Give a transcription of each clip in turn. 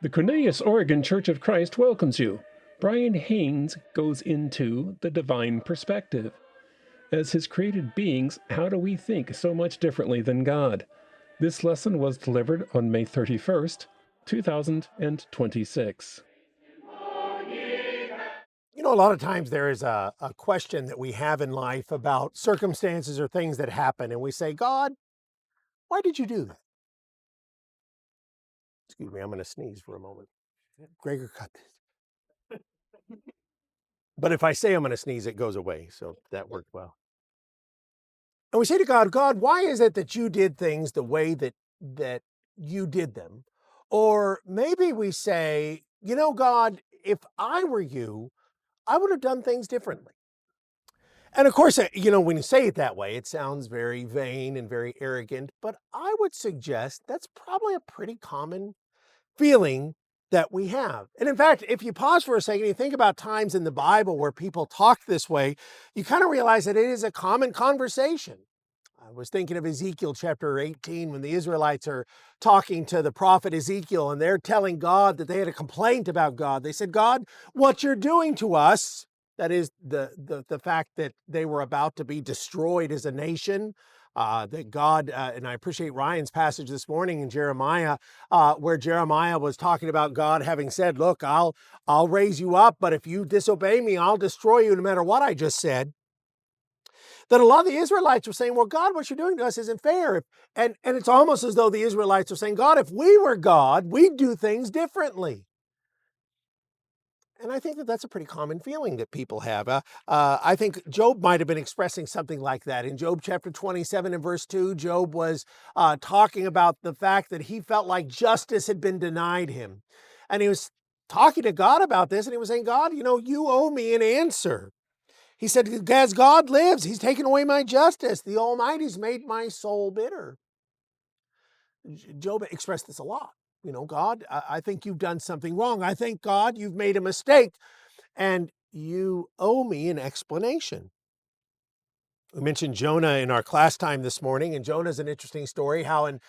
The Cornelius, Oregon Church of Christ welcomes you. Brian Haines goes into the divine perspective. As his created beings, how do we think so much differently than God? This lesson was delivered on May 31st, 2026. You know, a lot of times there is a question that we have in life about circumstances or things that happen, and we say, God, why did you do that? Excuse me, I'm going to sneeze for a moment. Gregor, cut this. But if I say I'm going to sneeze, it goes away. So that worked well. And we say to God, God, why is it that you did things the way that you did them? Or maybe we say, you know, God, if I were you, I would have done things differently. And of course, you know, when you say it that way, it sounds very vain and very arrogant, but I would suggest that's probably a pretty common feeling that we have. And in fact, if you pause for a second, you think about times in the Bible where people talk this way, you kind of realize that it is a common conversation. I was thinking of Ezekiel chapter 18 when the Israelites are talking to the prophet Ezekiel and they're telling God that they had a complaint about God. They said, God, what you're doing to us, that is the fact that they were about to be destroyed as a nation, that God, and I appreciate Ryan's passage this morning in Jeremiah, where Jeremiah was talking about God having said, look, I'll raise you up, but if you disobey me, I'll destroy you no matter what I just said. That a lot of the Israelites were saying, well, God, what you're doing to us isn't fair. And it's almost as though the Israelites are saying, God, if we were God, we'd do things differently. And I think that that's a pretty common feeling that people have. I think Job might have been expressing something like that. In Job chapter 27 and verse 2, Job was talking about the fact that he felt like justice had been denied him. And he was talking to God about this, and he was saying, God, you know, you owe me an answer. He said, as God lives, he's taken away my justice. The Almighty's made my soul bitter. Job expressed this a lot. You know, God, I think you've done something wrong. I think, God, you've made a mistake and you owe me an explanation. We mentioned Jonah in our class time this morning, and Jonah's an interesting story, how in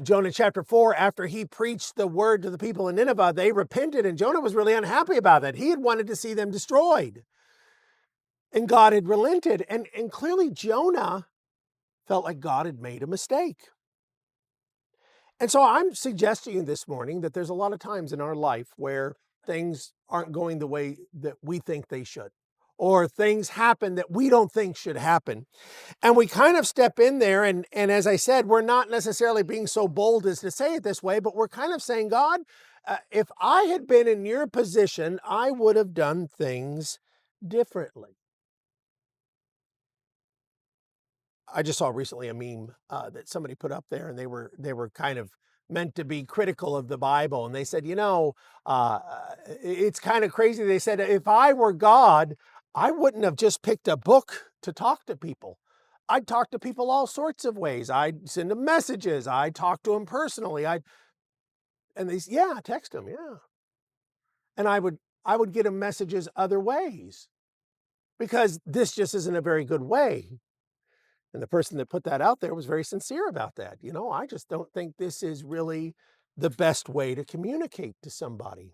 Jonah chapter 4, after he preached the word to the people in Nineveh, they repented, and Jonah was really unhappy about that. He had wanted to see them destroyed. And God had relented. And clearly Jonah felt like God had made a mistake. And so I'm suggesting this morning that there's a lot of times in our life where things aren't going the way that we think they should, or things happen that we don't think should happen. And we kind of step in there, and as I said, we're not necessarily being so bold as to say it this way, but we're kind of saying, God, if I had been in your position, I would have done things differently. I just saw recently a meme that somebody put up there, and they were kind of meant to be critical of the Bible, and they said, you know, it's kind of crazy. They said, if I were God, I wouldn't have just picked a book to talk to people. I'd talk to people all sorts of ways. I'd send them messages. I'd talk to them personally. And they said, yeah, text them, yeah. And I would get them messages other ways because this just isn't a very good way. And the person that put that out there was very sincere about that. You know, I just don't think this is really the best way to communicate to somebody.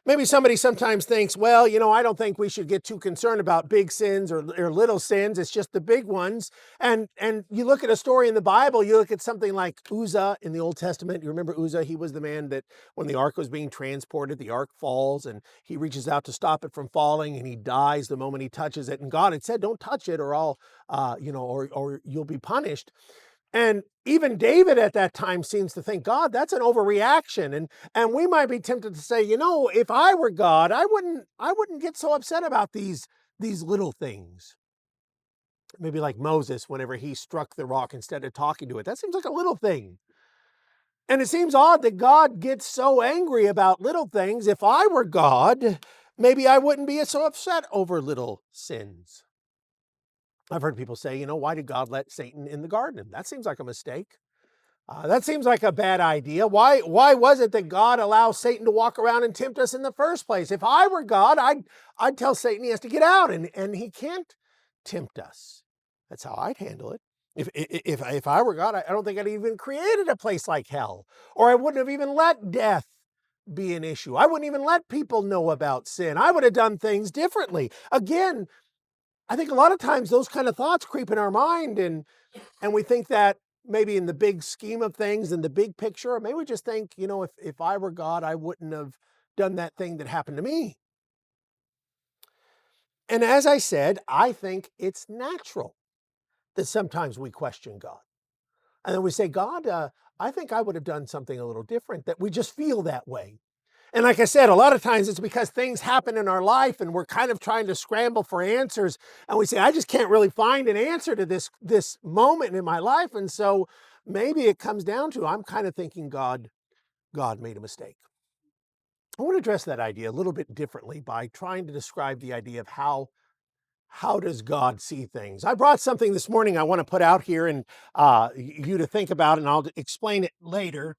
Maybe somebody sometimes thinks, well, you know, I don't think we should get too concerned about big sins or little sins. It's just the big ones. And you look at a story in the Bible, you look at something like Uzzah in the Old Testament. You remember Uzzah? He was the man that when the ark was being transported, the ark falls and he reaches out to stop it from falling and he dies the moment he touches it. And God had said, don't touch it or I'll, or you'll be punished. And even David at that time seems to think, God, that's an overreaction. And we might be tempted to say, you know, if I were God, I wouldn't get so upset about these little things. Maybe like Moses, whenever he struck the rock instead of talking to it. That seems like a little thing. And it seems odd that God gets so angry about little things. If I were God, maybe I wouldn't be so upset over little sins. I've heard people say, you know, why did God let Satan in the garden? That seems like a mistake. That seems like a bad idea. Why was it that God allows Satan to walk around and tempt us in the first place? If I were God, I'd tell Satan he has to get out and he can't tempt us. That's how I'd handle it. If I were God, I don't think I'd even created a place like hell, or I wouldn't have even let death be an issue. I wouldn't even let people know about sin. I would have done things differently. Again, I think a lot of times those kind of thoughts creep in our mind, and we think that maybe in the big scheme of things, in the big picture, or maybe we just think, if I were God, I wouldn't have done that thing that happened to me. And as I said, I think it's natural that sometimes we question God. And then we say, God, I think I would have done something a little different, that we just feel that way. And like I said, a lot of times it's because things happen in our life and we're kind of trying to scramble for answers. And we say, I just can't really find an answer to this moment in my life. And so maybe it comes down to, I'm kind of thinking God made a mistake. I want to address that idea a little bit differently by trying to describe the idea of how does God see things? I brought something this morning I want to put out here and you to think about, and I'll explain it later.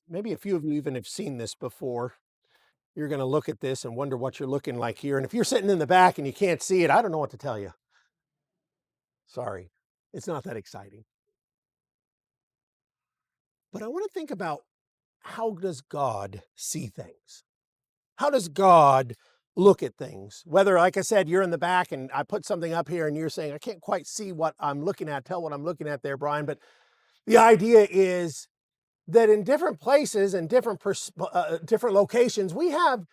Maybe a few of you even have seen this before. You're going to look at this and wonder what you're looking like here. And if you're sitting in the back and you can't see it, I don't know what to tell you. Sorry, it's not that exciting. But I want to think about, how does God see things? How does God look at things? Whether, like I said, you're in the back and I put something up here and you're saying, I can't quite see what I'm looking at, tell what I'm looking at there, Brian. But the idea is that in different places and different locations, we have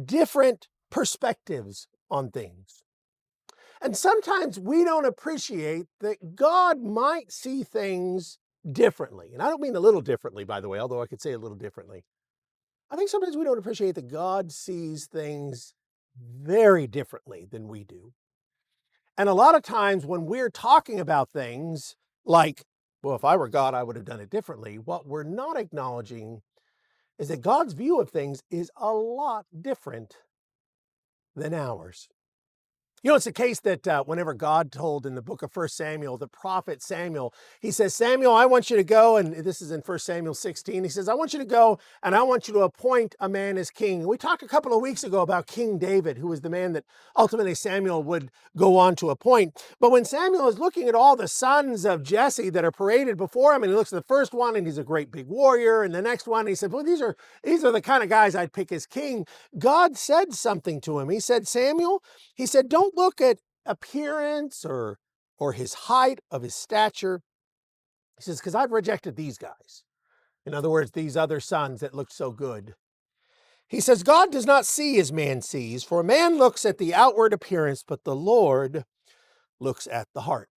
different perspectives on things. And sometimes we don't appreciate that God might see things differently. And I don't mean a little differently, by the way, although I could say a little differently. I think sometimes we don't appreciate that God sees things very differently than we do. And a lot of times when we're talking about things like, well, if I were God, I would have done it differently, what we're not acknowledging is that God's view of things is a lot different than ours. It's the case that whenever God told in the book of 1 Samuel, the prophet Samuel, he says, Samuel, I want you to go, and this is in 1 Samuel 16, he says, I want you to go and I want you to appoint a man as king. And we talked a couple of weeks ago about King David, who was the man that ultimately Samuel would go on to appoint. But when Samuel is looking at all the sons of Jesse that are paraded before him, and he looks at the first one and he's a great big warrior, and the next one, he said, well, these are the kind of guys I'd pick as king. God said something to him. He said, Samuel, he said, don't look at appearance or his height of his stature. He says, because I've rejected these guys. In other words, these other sons that looked so good. He says, God does not see as man sees, for man looks at the outward appearance, but the Lord looks at the heart.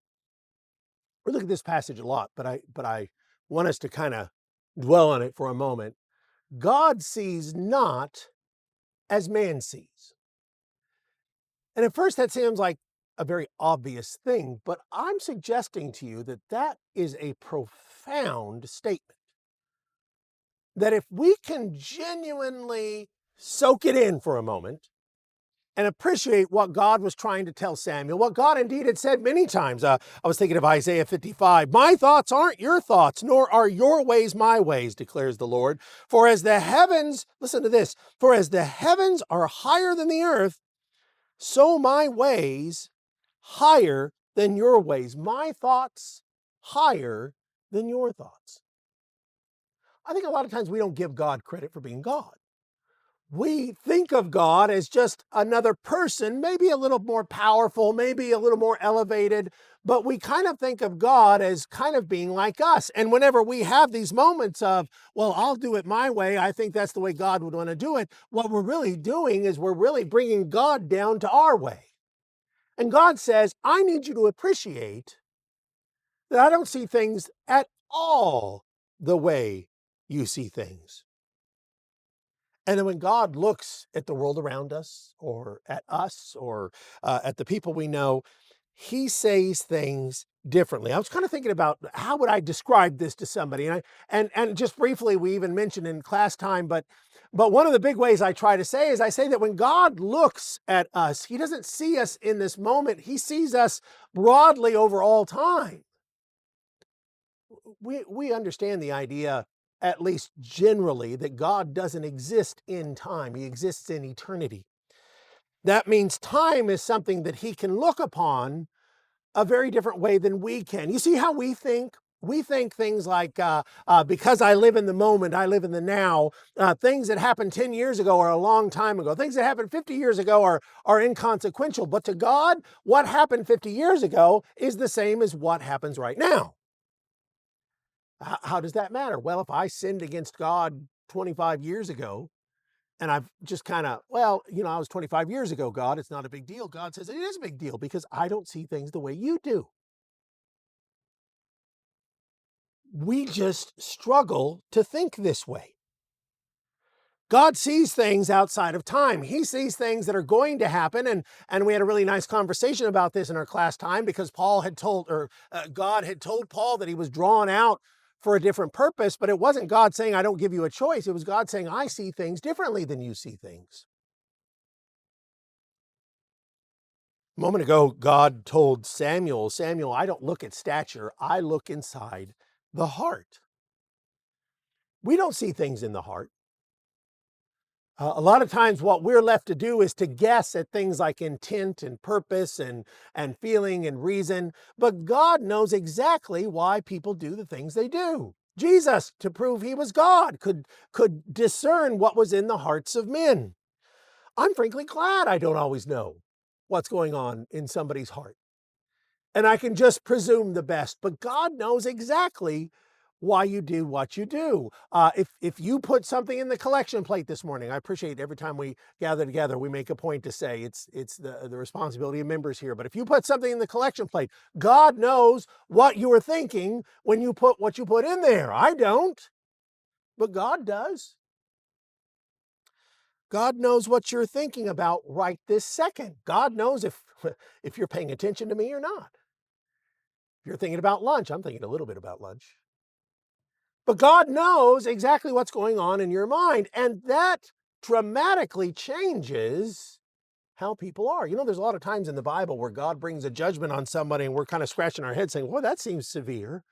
We look at this passage a lot, but I want us to kind of dwell on it for a moment. God sees not as man sees. And at first that seems like a very obvious thing, but I'm suggesting to you that that is a profound statement. That if we can genuinely soak it in for a moment and appreciate what God was trying to tell Samuel, what God indeed had said many times. I was thinking of Isaiah 55. My thoughts aren't your thoughts, nor are your ways my ways, declares the Lord. For as the heavens, listen to this, for as the heavens are higher than the earth, so my ways higher than your ways. My thoughts higher than your thoughts. I think a lot of times we don't give God credit for being God. We think of God as just another person, maybe a little more powerful, maybe a little more elevated, but we kind of think of God as kind of being like us. And whenever we have these moments of, well, I'll do it my way, I think that's the way God would want to do it, what we're really doing is we're really bringing God down to our way. And God says, I need you to appreciate that I don't see things at all the way you see things. And then when God looks at the world around us or at the people we know, he sees things differently. I was kind of thinking about how would I describe this to somebody? And just briefly, we even mentioned in class time, but one of the big ways I try to say is I say that when God looks at us, he doesn't see us in this moment. He sees us broadly over all time. We understand the idea, at least generally, that God doesn't exist in time. He exists in eternity. That means time is something that he can look upon a very different way than we can. You see how we think? We think things like, because I live in the moment, I live in the now. Things that happened 10 years ago are a long time ago. Things that happened 50 years ago are inconsequential. But to God, what happened 50 years ago is the same as what happens right now. How does that matter? Well, if I sinned against God 25 years ago, and I've just kind of, well, I was 25 years ago, God, it's not a big deal. God says it is a big deal because I don't see things the way you do. We just struggle to think this way. God sees things outside of time. He sees things that are going to happen. And we had a really nice conversation about this in our class time because Paul had told, or God had told Paul that he was drawn out for a different purpose, but it wasn't God saying, I don't give you a choice. It was God saying, I see things differently than you see things. A moment ago, God told Samuel, Samuel, I don't look at stature. I look inside the heart. We don't see things in the heart. A lot of times what we're left to do is to guess at things like intent and purpose and feeling and reason, but God knows exactly why people do the things they do. Jesus, to prove he was God, could discern what was in the hearts of men. I'm frankly glad I don't always know what's going on in somebody's heart. And I can just presume the best, but God knows exactly why you do what you do. If you put something in the collection plate this morning, I appreciate every time we gather together, we make a point to say it's the responsibility of members here. But if you put something in the collection plate, God knows what you were thinking when you put what you put in there. I don't, but God does. God knows what you're thinking about right this second. God knows if you're paying attention to me or not. If you're thinking about lunch, I'm thinking a little bit about lunch. But God knows exactly what's going on in your mind, and that dramatically changes how people are. There's a lot of times in the Bible where God brings a judgment on somebody and we're kind of scratching our heads saying, well, that seems severe.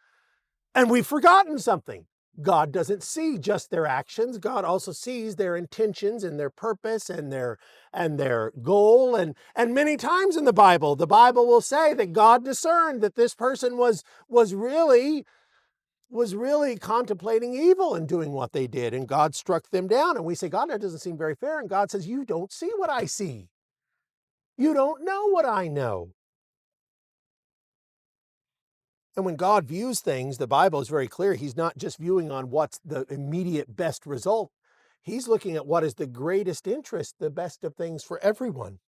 And we've forgotten something. God doesn't see just their actions. God also sees their intentions and their purpose and their goal. And many times in the Bible will say that God discerned that this person was really contemplating evil and doing what they did, and God struck them down. And we say, God, that doesn't seem very fair. And God says, you don't see what I see. You don't know what I know. And when God views things, the Bible is very clear. He's not just viewing on what's the immediate best result. He's looking at what is the greatest interest, the best of things for everyone.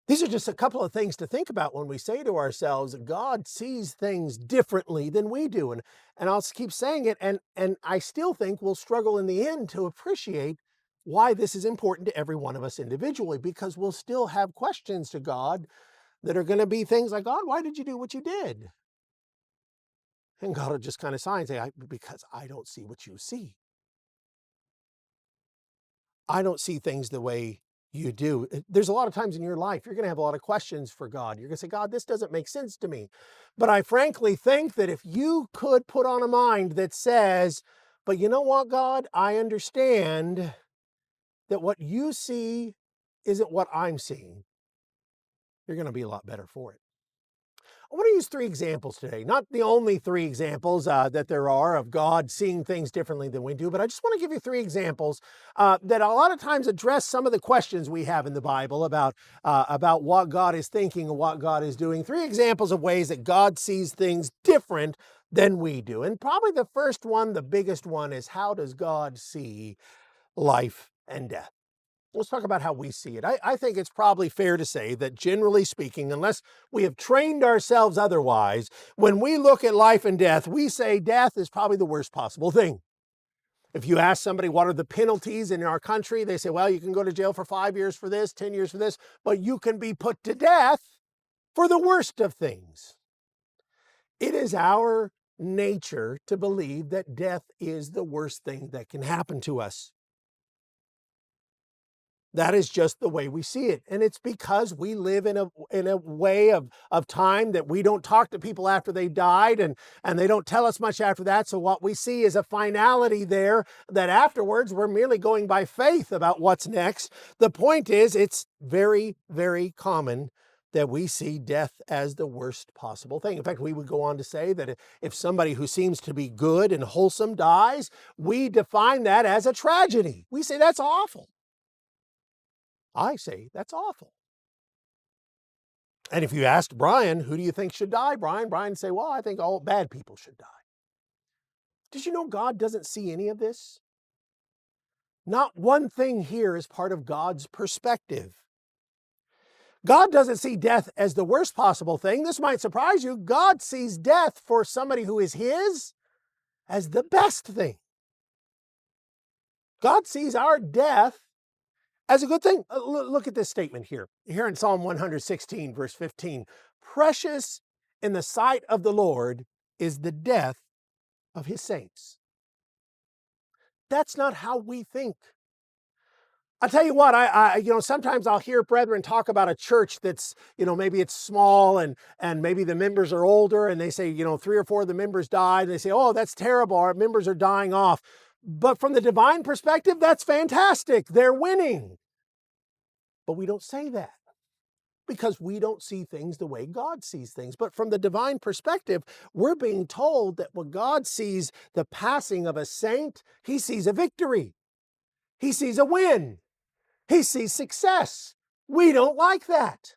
These are just a couple of things to think about when we say to ourselves, God sees things differently than we do. And I'll keep saying it, and I still think we'll struggle in the end to appreciate why this is important to every one of us individually, because we'll still have questions to God that are going to be things like, God, why did you do what you did? And God will just kind of sigh and say, because I don't see what you see. I don't see things the way you do. There's a lot of times in your life, you're going to have a lot of questions for God. You're going to say, God, this doesn't make sense to me. But I frankly think that if you could put on a mind that says, but you know what, God, I understand that what you see isn't what I'm seeing, you're going to be a lot better for it. I want to use three examples today, not the only three examples that there are of God seeing things differently than we do, but I just want to give you three examples that a lot of times address some of the questions we have in the Bible about what God is thinking and what God is doing. Three examples of ways that God sees things different than we do. And probably the first one, the biggest one, is how does God see life and death? Let's talk about how we see it. I think it's probably fair to say that generally speaking, unless we have trained ourselves otherwise, when we look at life and death, we say death is probably the worst possible thing. If you ask somebody what are the penalties in our country, they say, well, you can go to jail for 5 years for this, 10 years for this, but you can be put to death for the worst of things. It is our nature to believe that death is the worst thing that can happen to us. That is just the way we see it. And it's because we live in a way of time that we don't talk to people after they died, and they don't tell us much after that. So what we see is a finality there that afterwards we're merely going by faith about what's next. The point is, it's very, very common that we see death as the worst possible thing. In fact, we would go on to say that if somebody who seems to be good and wholesome dies, we define that as a tragedy. We say that's awful. I say that's awful. And if you asked Brian, who do you think should die, Brian would say, well, I think all bad people should die. Did you know God doesn't see any of this? Not one thing here is part of God's perspective. God doesn't see death as the worst possible thing. This might surprise you. God sees death for somebody who is his as the best thing. God sees our death as a good thing. Look at this statement here in Psalm 116, verse 15. Precious in the sight of the Lord is the death of his saints. That's not how we think. I'll tell you what, sometimes I'll hear brethren talk about a church that's, maybe it's small and maybe the members are older, and they say, 3 or 4 of the members died. And they say, oh, that's terrible. Our members are dying off. But from the divine perspective, that's fantastic. They're winning. But we don't say that because we don't see things the way God sees things. But from the divine perspective, we're being told that when God sees the passing of a saint, he sees a victory. He sees a win. He sees success. We don't like that.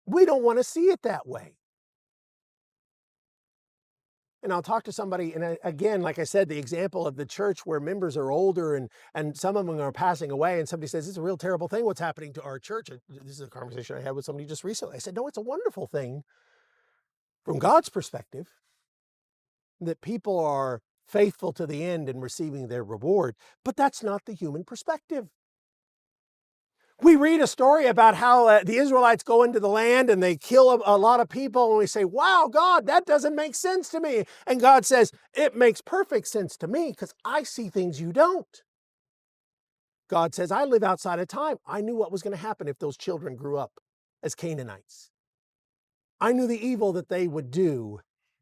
We don't want to see it that way. And I'll talk to somebody, and again, like I said, the example of the church where members are older and some of them are passing away, and somebody says, it's a real terrible thing what's happening to our church. This is a conversation I had with somebody just recently. I said, no, it's a wonderful thing from God's perspective that people are faithful to the end and receiving their reward, but that's not the human perspective. We read a story about how the Israelites go into the land and they kill a lot of people, and we say, wow, God, that doesn't make sense to me. And God says, it makes perfect sense to me because I see things you don't. God says, I live outside of time. I knew what was going to happen if those children grew up as Canaanites. I knew the evil that they would do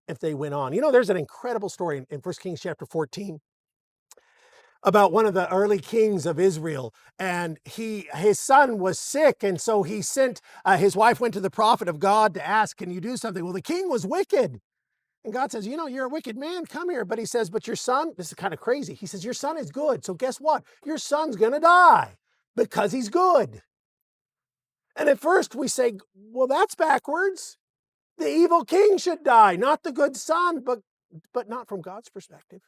if they went on. There's an incredible story in 1 Kings chapter 14 about one of the early kings of Israel, and his son was sick, and so he sent, his wife went to the prophet of God to ask, can you do something? Well, the king was wicked, and God says, you're a wicked man, come here. But he says, but your son, this is kind of crazy. He says, your son is good, so guess what? Your son's gonna die because he's good. And at first we say, well, that's backwards. The evil king should die, not the good son, but not from God's perspective.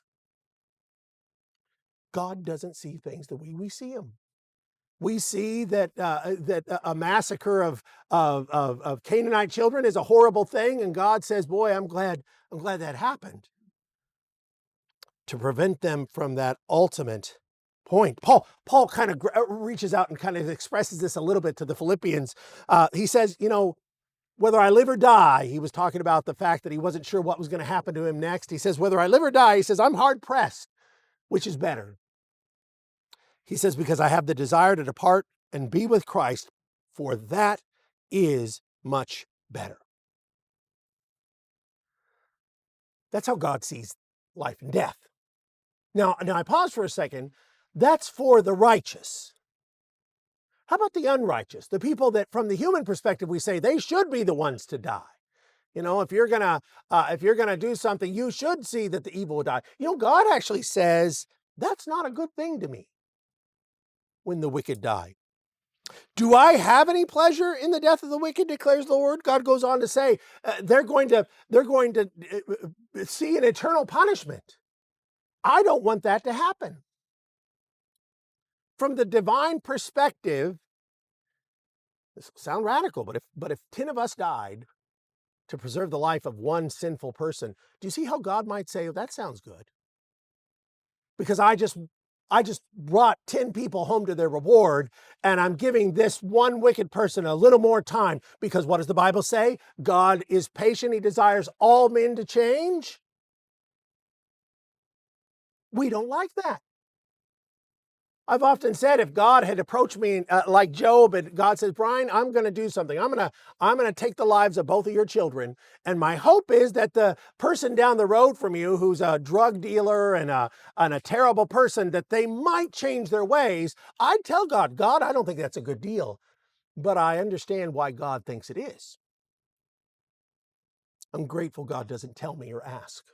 God doesn't see things the way we see them. We see that a massacre of Canaanite children is a horrible thing, and God says, "Boy, I'm glad that happened to prevent them from that ultimate point." Paul kind of reaches out and kind of expresses this a little bit to the Philippians. He says, whether I live or die, he was talking about the fact that he wasn't sure what was going to happen to him next. He says, whether I live or die, he says, I'm hard pressed. Which is better? He says, because I have the desire to depart and be with Christ, for that is much better. That's how God sees life and death. Now I pause for a second. That's for the righteous. How about the unrighteous? The people that from the human perspective, we say they should be the ones to die. If you're gonna do something, you should see that the evil will die. God actually says that's not a good thing to me when the wicked die. Do I have any pleasure in the death of the wicked, declares the Lord? God goes on to say, they're going to see an eternal punishment. I don't want that to happen. From the divine perspective, this will sound radical, but if 10 of us died to preserve the life of one sinful person, do you see how God might say, oh, that sounds good? Because I just brought 10 people home to their reward, and I'm giving this one wicked person a little more time, because what does the Bible say? God is patient. He desires all men to change. We don't like that. I've often said if God had approached me like Job, and God says, Brian, I'm going to do something. I'm going to take the lives of both of your children. And my hope is that the person down the road from you who's a drug dealer and a terrible person, that they might change their ways. I'd tell God, I don't think that's a good deal, but I understand why God thinks it is. I'm grateful God doesn't tell me or ask.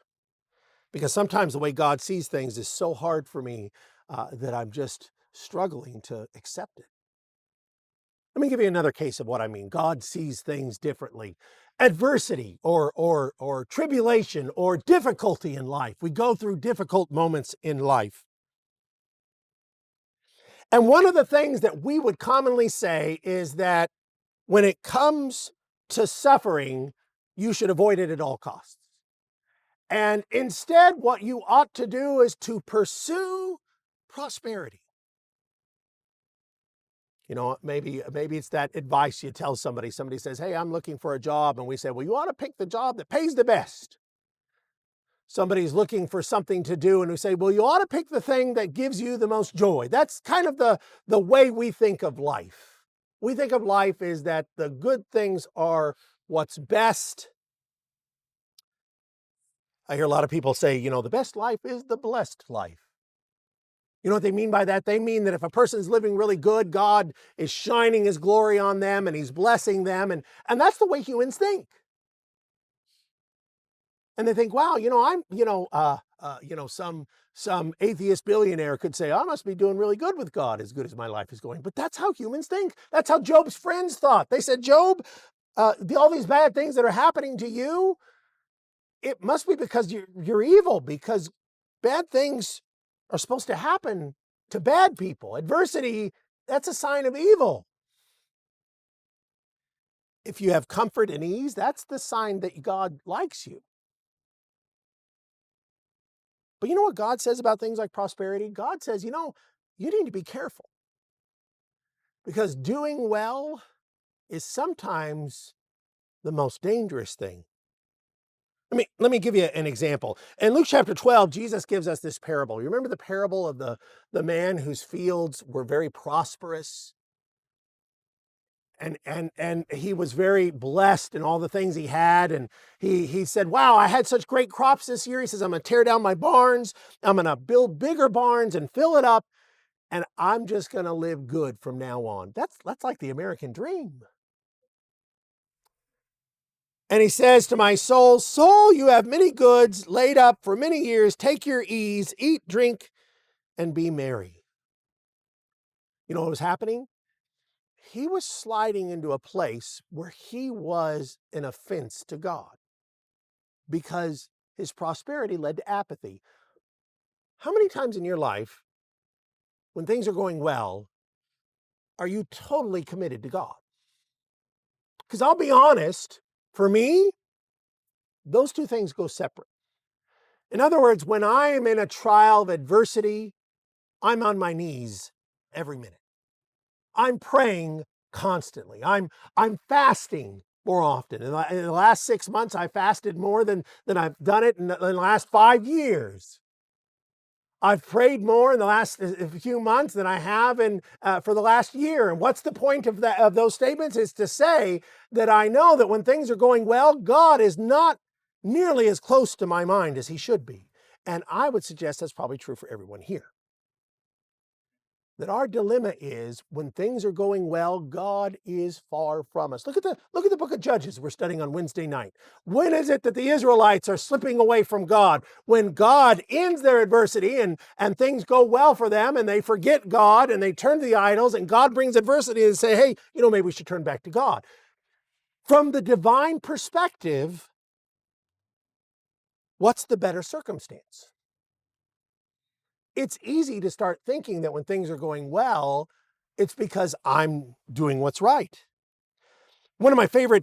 Because sometimes the way God sees things is so hard for me that I'm just struggling to accept it. Let me give you another case of what I mean. God sees things differently. Adversity or tribulation or difficulty in life. We go through difficult moments in life. And one of the things that we would commonly say is that when it comes to suffering, you should avoid it at all costs. And instead, what you ought to do is to pursue prosperity. You know, maybe it's that advice you tell somebody. Somebody says, hey, I'm looking for a job. And we say, well, you ought to pick the job that pays the best. Somebody's looking for something to do, and we say, well, you ought to pick the thing that gives you the most joy. That's kind of the way we think of life. We think of life is that the good things are what's best. I hear a lot of people say, you know, the best life is the blessed life. You know what they mean by that? They mean that if a person's living really good, God is shining his glory on them and he's blessing them. And that's the way humans think. And they think, wow, you know, some atheist billionaire could say, I must be doing really good with God, as good as my life is going. But that's how humans think. That's how Job's friends thought. They said, Job, all these bad things that are happening to you, it must be because you're evil, because bad things are supposed to happen to bad people. Adversity, that's a sign of evil. If you have comfort and ease, that's the sign that God likes you. But you know what God says about things like prosperity? God says, you know, you need to be careful, because doing well is sometimes the most dangerous thing. Let me give you an example. In Luke chapter 12, Jesus gives us this parable. You remember the parable of the man whose fields were very prosperous? And he was very blessed in all the things he had. And he said, wow, I had such great crops this year. He says, I'm going to tear down my barns. I'm going to build bigger barns and fill it up. And I'm just going to live good from now on. That's like the American dream. And he says to my soul, soul, you have many goods laid up for many years. Take your ease, eat, drink, and be merry. You know what was happening? He was sliding into a place where he was an offense to God, because his prosperity led to apathy. How many times in your life, when things are going well, are you totally committed to God? Because I'll be honest, for me, those two things go separate. In other words, when I am in a trial of adversity, I'm on my knees every minute. I'm praying constantly. I'm fasting more often. In the last 6 months, I fasted more than I've done it in the last 5 years. I've prayed more in the last few months than I have for the last year. And what's the point of those statements? Is to say that I know that when things are going well, God is not nearly as close to my mind as he should be. And I would suggest that's probably true for everyone here. That our dilemma is, when things are going well, God is far from us. Look at the book of Judges we're studying on Wednesday night. When is it that the Israelites are slipping away from God? When God ends their adversity and things go well for them, and they forget God and they turn to the idols, and God brings adversity and say, hey, you know, maybe we should turn back to God. From the divine perspective, what's the better circumstance? It's easy to start thinking that when things are going well, it's because I'm doing what's right. One of my favorite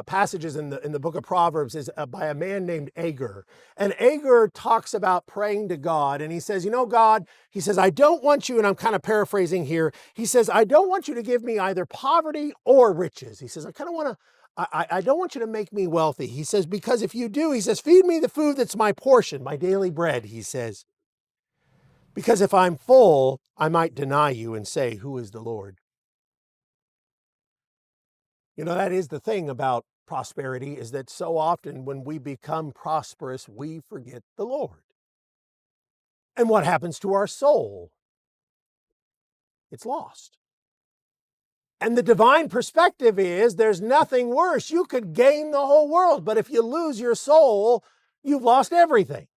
passages in the book of Proverbs is by a man named Agur. And Agur talks about praying to God. And he says, you know, God, he says, I don't want you, and I'm kind of paraphrasing here. He says, I don't want you to give me either poverty or riches. He says, I kind of want to, I don't want you to make me wealthy. He says, because if you do, he says, feed me the food that's my portion, my daily bread, he says. Because if I'm full, I might deny you and say, who is the Lord? You know, that is the thing about prosperity, is that so often when we become prosperous, we forget the Lord. And what happens to our soul? It's lost. And the divine perspective is there's nothing worse. You could gain the whole world, but if you lose your soul, you've lost everything.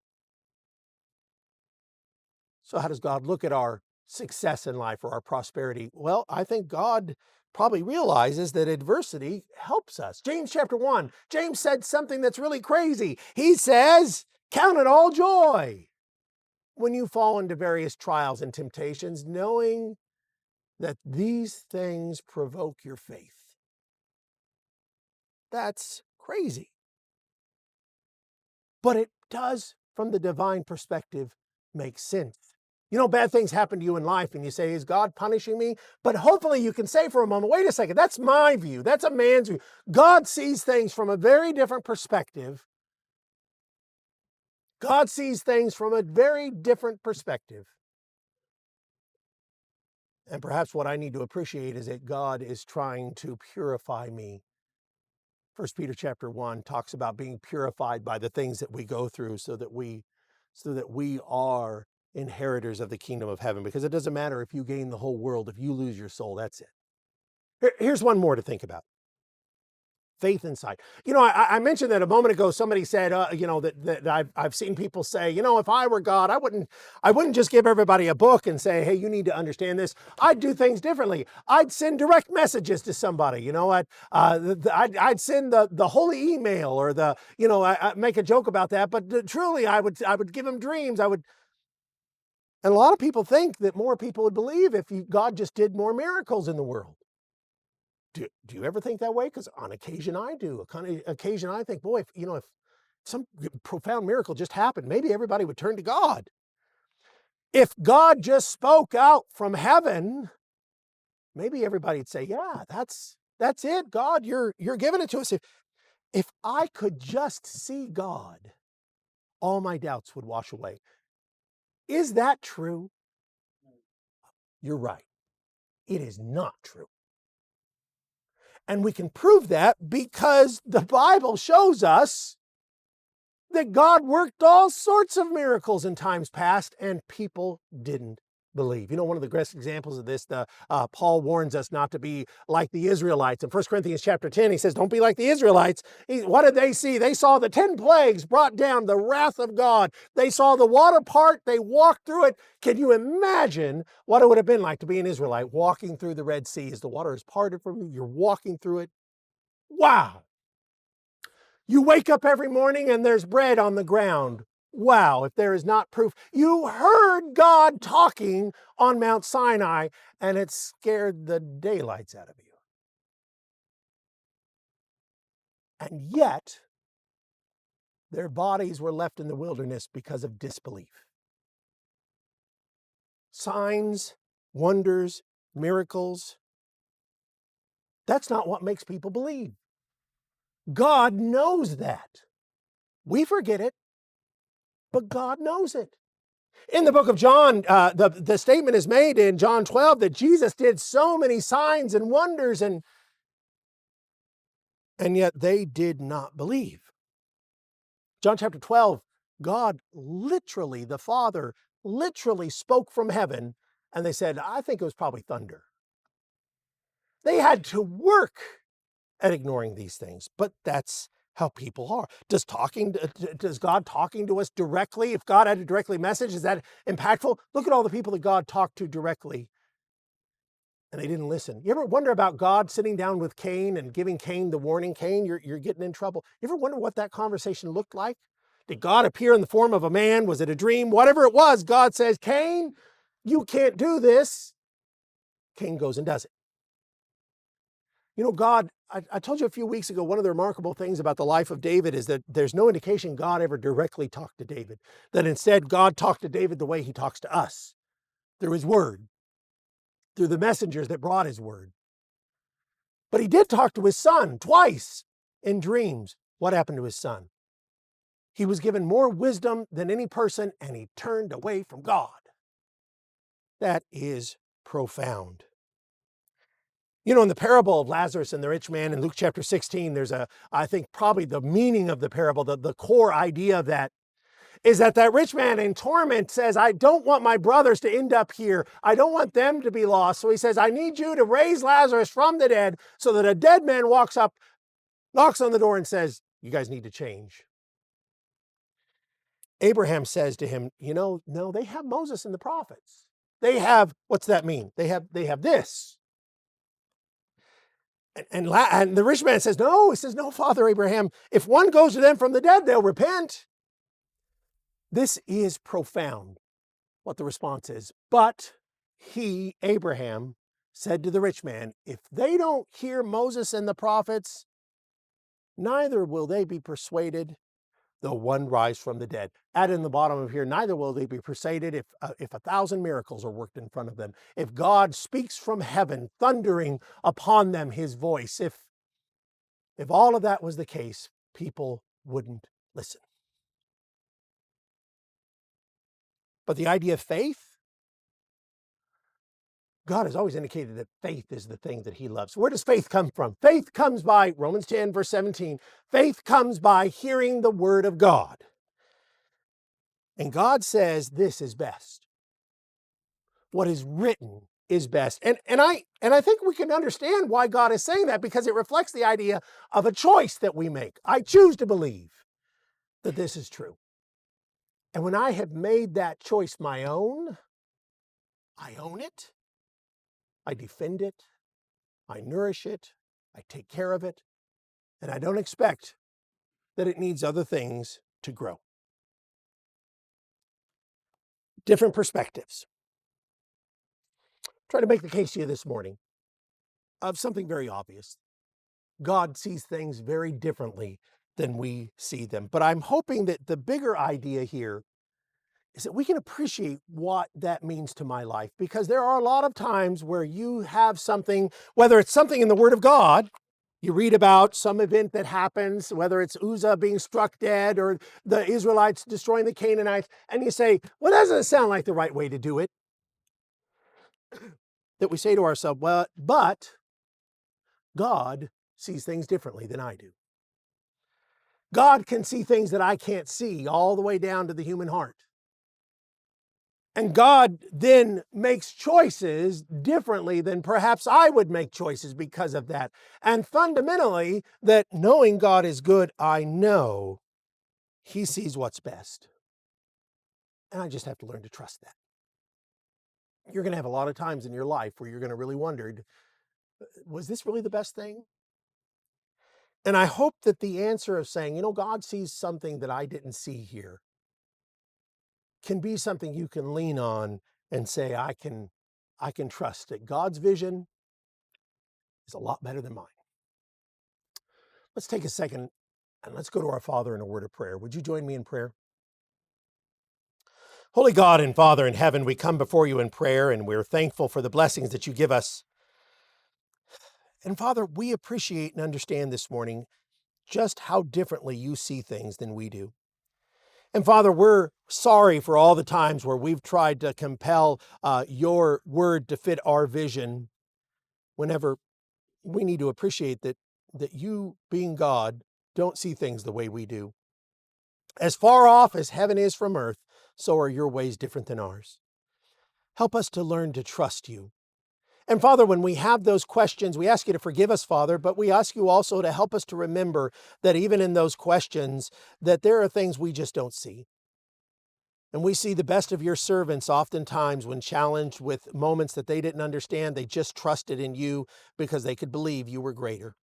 So how does God look at our success in life or our prosperity? Well, I think God probably realizes that adversity helps us. James chapter 1, James said something that's really crazy. He says, count it all joy when you fall into various trials and temptations, knowing that these things provoke your faith. That's crazy. But it does, from the divine perspective, make sense. You know, bad things happen to you in life and you say, is God punishing me? But hopefully you can say for a moment, wait a second, that's my view. That's a man's view. God sees things from a very different perspective. God sees things from a very different perspective. And perhaps what I need to appreciate is that God is trying to purify me. 1 Peter chapter 1 talks about being purified by the things that we go through so that we are inheritors of the kingdom of heaven. Because it doesn't matter if you gain the whole world, if you lose your soul, that's it. Here's one more to think about. Faith and sight. You know, I mentioned that a moment ago. Somebody said, you know, that I've seen people say, you know, if I were God, I wouldn't just give everybody a book and say, hey, you need to understand this. I'd do things differently. I'd send direct messages to somebody. You know, I'd send the holy email or I make a joke about that. But truly, I would give them dreams. And a lot of people think that more people would believe if God just did more miracles in the world. Do you ever think that way? Because on occasion I do. Occasion I think, boy, if some profound miracle just happened, maybe everybody would turn to God. If God just spoke out from heaven, maybe everybody'd say, yeah, that's it, God, you're giving it to us. If I could just see God, all my doubts would wash away. Is that true? You're right. It is not true. And we can prove that because the Bible shows us that God worked all sorts of miracles in times past and people didn't believe. You know, one of the greatest examples of this, Paul warns us not to be like the Israelites. In 1 Corinthians chapter 10, he says, don't be like the Israelites. What did they see? They saw the 10 plagues brought down, the wrath of God. They saw the water part. They walked through it. Can you imagine what it would have been like to be an Israelite walking through the Red Sea as the water is parted from you? You're walking through it. Wow. You wake up every morning and there's bread on the ground. Wow, if there is not proof. You heard God talking on Mount Sinai and it scared the daylights out of you. And yet, their bodies were left in the wilderness because of disbelief. Signs, wonders, miracles. That's not what makes people believe. God knows that. We forget it, but God knows it. In the book of John, the statement is made in John 12 that Jesus did so many signs and wonders, and yet they did not believe. John chapter 12, God literally, the Father literally spoke from heaven, and they said, I think it was probably thunder. They had to work at ignoring these things, but that's how people are. Does God talking to us directly? If God had a directly message, is that impactful? Look at all the people that God talked to directly, and they didn't listen. You ever wonder about God sitting down with Cain and giving Cain the warning, Cain, you're getting in trouble? You ever wonder what that conversation looked like? Did God appear in the form of a man? Was it a dream? Whatever it was, God says, Cain, you can't do this. Cain goes and does it. You know, God, I told you a few weeks ago, one of the remarkable things about the life of David is that there's no indication God ever directly talked to David. That instead, God talked to David the way he talks to us, through his word, through the messengers that brought his word. But he did talk to his son twice in dreams. What happened to his son? He was given more wisdom than any person, and he turned away from God. That is profound. You know, in the parable of Lazarus and the rich man in Luke chapter 16, there's I think probably the meaning of the parable, the core idea of that is that rich man in torment says, I don't want my brothers to end up here. I don't want them to be lost. So he says, I need you to raise Lazarus from the dead so that a dead man walks up, knocks on the door and says, you guys need to change. Abraham says to him, no, they have Moses and the prophets. They have, what's that mean? They have this. And the rich man says, no. He says, no, Father Abraham, if one goes to them from the dead, they'll repent. This is profound, what the response is. But he, Abraham, said to the rich man, if they don't hear Moses and the prophets, neither will they be persuaded though one rise from the dead. Add in the bottom of here, neither will they be persuaded if 1,000 miracles are worked in front of them. If God speaks from heaven, thundering upon them his voice, if all of that was the case, people wouldn't listen. But the idea of faith, God has always indicated that faith is the thing that he loves. Where does faith come from? Faith comes by, Romans 10, verse 17, faith comes by hearing the word of God. And God says this is best. What is written is best. And I think we can understand why God is saying that, because it reflects the idea of a choice that we make. I choose to believe that this is true. And when I have made that choice my own, I own it, I defend it, I nourish it, I take care of it, and I don't expect that it needs other things to grow. Different perspectives. Try to make the case to you this morning of something very obvious. God sees things very differently than we see them. But I'm hoping that the bigger idea here is that we can appreciate what that means to my life, because there are a lot of times where you have something, whether it's something in the Word of God, you read about some event that happens, whether it's Uzzah being struck dead or the Israelites destroying the Canaanites, and you say, well, that doesn't sound like the right way to do it. That we say to ourselves, well, but God sees things differently than I do. God can see things that I can't see, all the way down to the human heart. And God then makes choices differently than perhaps I would make choices because of that. And fundamentally, that knowing God is good, I know he sees what's best. And I just have to learn to trust that. You're going to have a lot of times in your life where you're going to really wonder, was this really the best thing? And I hope that the answer of saying, God sees something that I didn't see here, can be something you can lean on and say, I can trust that God's vision is a lot better than mine. Let's take a second and let's go to our Father in a word of prayer. Would you join me in prayer? Holy God and Father in heaven, we come before you in prayer, and we're thankful for the blessings that you give us. And Father, we appreciate and understand this morning just how differently you see things than we do. And Father, we're sorry for all the times where we've tried to compel your word to fit our vision, whenever we need to appreciate that you, being God, don't see things the way we do. As far off as heaven is from earth, so are your ways different than ours. Help us to learn to trust you. And Father, when we have those questions, we ask you to forgive us, Father, but we ask you also to help us to remember that even in those questions, that there are things we just don't see. And we see the best of your servants oftentimes when challenged with moments that they didn't understand, they just trusted in you because they could believe you were greater.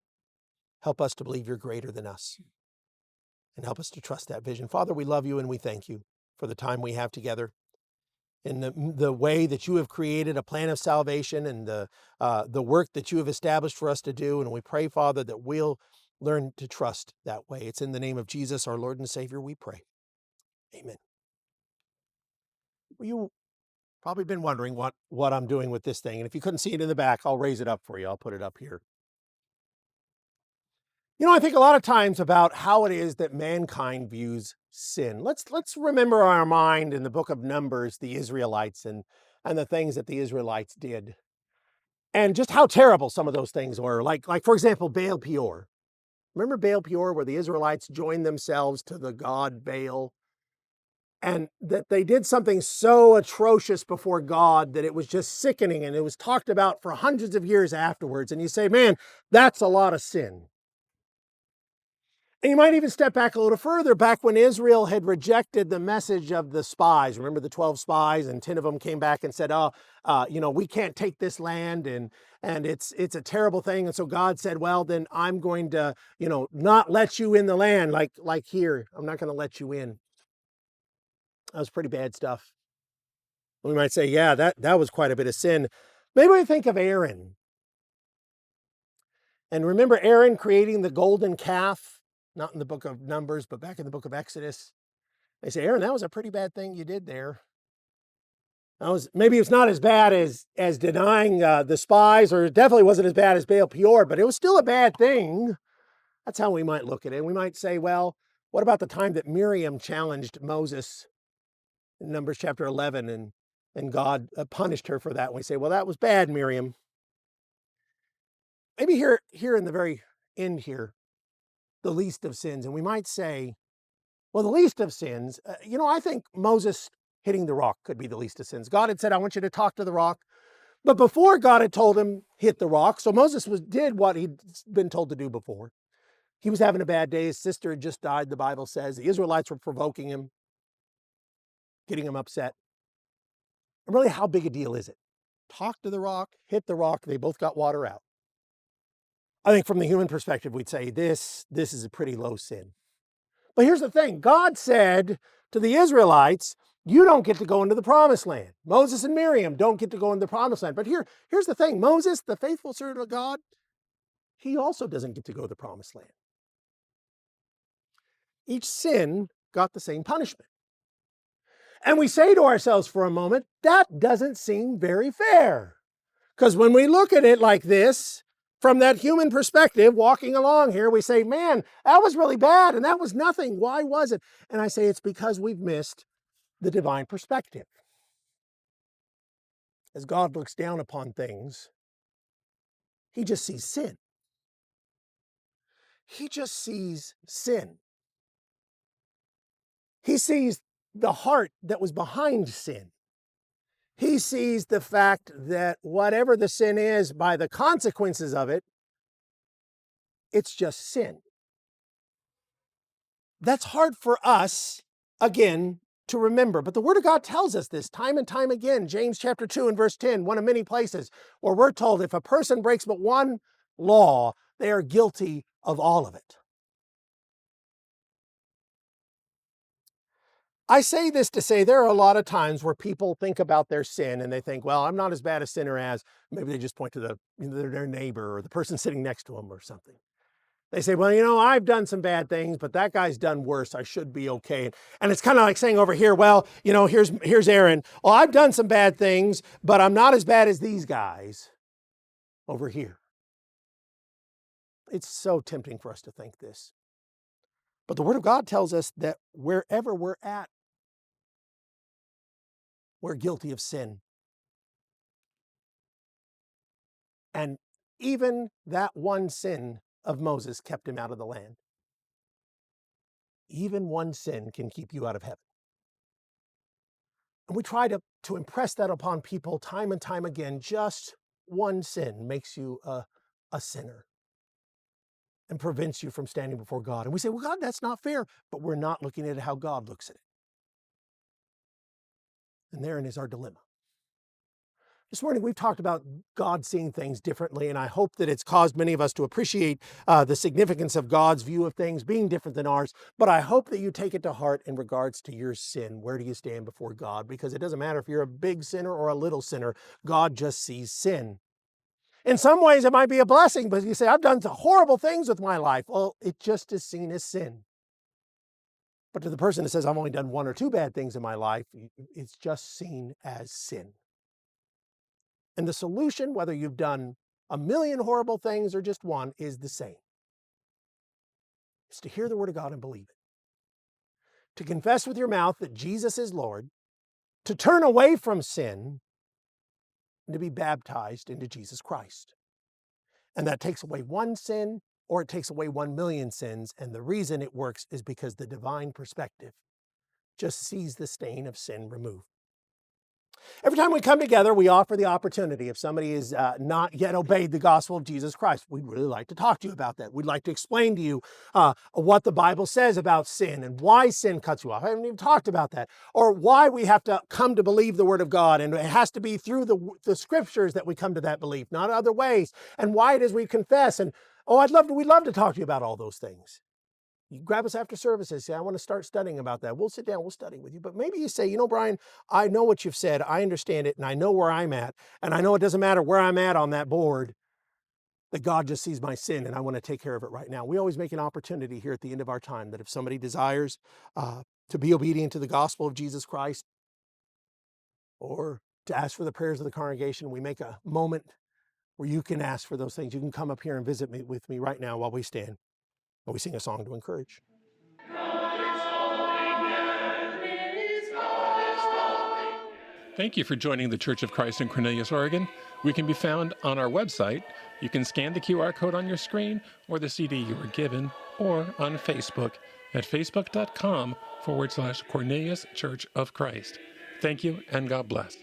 Help us to believe you're greater than us. And help us to trust that vision. Father, we love you and we thank you for the time we have together, in the way that you have created a plan of salvation, and the work that you have established for us to do. And we pray, Father, that we'll learn to trust that way. It's in the name of Jesus, our Lord and Savior, we pray. Amen. Well, you probably been wondering what I'm doing with this thing. And if you couldn't see it in the back, I'll raise it up for you. I'll put it up here. I think a lot of times about how it is that mankind views sin. Let's remember our mind in the book of Numbers, the Israelites, and and the things that the Israelites did. And just how terrible some of those things were. Like for example, Baal Peor. Remember Baal Peor, where the Israelites joined themselves to the god Baal? And that they did something so atrocious before God that it was just sickening, and it was talked about for hundreds of years afterwards. And you say, man, that's a lot of sin. And you might even step back a little further, back when Israel had rejected the message of the spies. Remember the 12 spies, and 10 of them came back and said, we can't take this land, and it's a terrible thing. And so God said, well, then I'm going to, not let you in the land, like here. I'm not going to let you in. That was pretty bad stuff. We might say, yeah, that was quite a bit of sin. Maybe we think of Aaron. And remember Aaron creating the golden calf? Not in the book of Numbers, but back in the book of Exodus. They say, Aaron, that was a pretty bad thing you did there. Maybe it's not as bad as denying the spies, or it definitely wasn't as bad as Baal Peor, but it was still a bad thing. That's how we might look at it. We might say, well, what about the time that Miriam challenged Moses in Numbers chapter 11, and God punished her for that? And we say, well, that was bad, Miriam. Maybe here in the very end here, the least of sins. And we might say, well, the least of sins, I think Moses hitting the rock could be the least of sins. God had said, I want you to talk to the rock. But before God had told him, hit the rock. So Moses did what he'd been told to do before. He was having a bad day. His sister had just died, the Bible says. The Israelites were provoking him, getting him upset. And really, how big a deal is it? Talk to the rock, hit the rock. They both got water out. I think from the human perspective, we'd say this is a pretty low sin. But here's the thing. God said to the Israelites, you don't get to go into the promised land. Moses and Miriam don't get to go into the promised land. But here's the thing. Moses, the faithful servant of God, he also doesn't get to go to the promised land. Each sin got the same punishment. And we say to ourselves for a moment, that doesn't seem very fair. Because when we look at it like this, from that human perspective, walking along here, we say, man, that was really bad and that was nothing. Why was it? And I say it's because we've missed the divine perspective. As God looks down upon things, he just sees sin. He just sees sin. He sees the heart that was behind sin. He sees the fact that whatever the sin is, by the consequences of it, it's just sin. That's hard for us, again, to remember. But the Word of God tells us this time and time again. James chapter 2 and verse 10, one of many places where we're told if a person breaks but one law, they are guilty of all of it. I say this to say there are a lot of times where people think about their sin and they think, well, I'm not as bad a sinner as, maybe they just point to their neighbor or the person sitting next to them or something. They say, well, I've done some bad things, but that guy's done worse. I should be okay. And it's kind of like saying over here, well, here's Aaron. Well, I've done some bad things, but I'm not as bad as these guys over here. It's so tempting for us to think this. But the Word of God tells us that wherever we're at, we're guilty of sin. And even that one sin of Moses kept him out of the land. Even one sin can keep you out of heaven. And we try to impress that upon people time and time again. Just one sin makes you a sinner and prevents you from standing before God. And we say, well, God, that's not fair. But we're not looking at how God looks at it. And therein is our dilemma. This morning, we've talked about God seeing things differently, and I hope that it's caused many of us to appreciate the significance of God's view of things being different than ours. But I hope that you take it to heart in regards to your sin. Where do you stand before God? Because it doesn't matter if you're a big sinner or a little sinner. God just sees sin. In some ways, it might be a blessing, but you say, I've done some horrible things with my life. Well, it just is seen as sin. But to the person that says, I've only done one or two bad things in my life, it's just seen as sin. And the solution, whether you've done a million horrible things or just one, is the same. It's to hear the Word of God and believe it. To confess with your mouth that Jesus is Lord. To turn away from sin to be baptized into Jesus Christ. And that takes away one sin, or it takes away 1 million sins. And the reason it works is because the divine perspective just sees the stain of sin removed. Every time we come together, we offer the opportunity. If somebody has not yet obeyed the gospel of Jesus Christ, we'd really like to talk to you about that. We'd like to explain to you what the Bible says about sin and why sin cuts you off. I haven't even talked about that. Or why we have to come to believe the Word of God, and it has to be through the Scriptures that we come to that belief, not other ways, and why it is we confess. And we'd love to talk to you about all those things. You grab us after services, say, I want to start studying about that. We'll sit down, we'll study with you. But maybe you say, you know, Brian, I know what you've said. I understand it, and I know where I'm at. And I know it doesn't matter where I'm at on that board, that God just sees my sin, and I want to take care of it right now. We always make an opportunity here at the end of our time that if somebody desires to be obedient to the gospel of Jesus Christ, or to ask for the prayers of the congregation, we make a moment where you can ask for those things. You can come up here and visit me with me right now while we stand. And we sing a song to encourage. Thank you for joining the Church of Christ in Cornelius, Oregon. We can be found on our website. You can scan the QR code on your screen or the CD you were given, or on Facebook at facebook.com/Cornelius Church of Christ. Thank you, and God bless.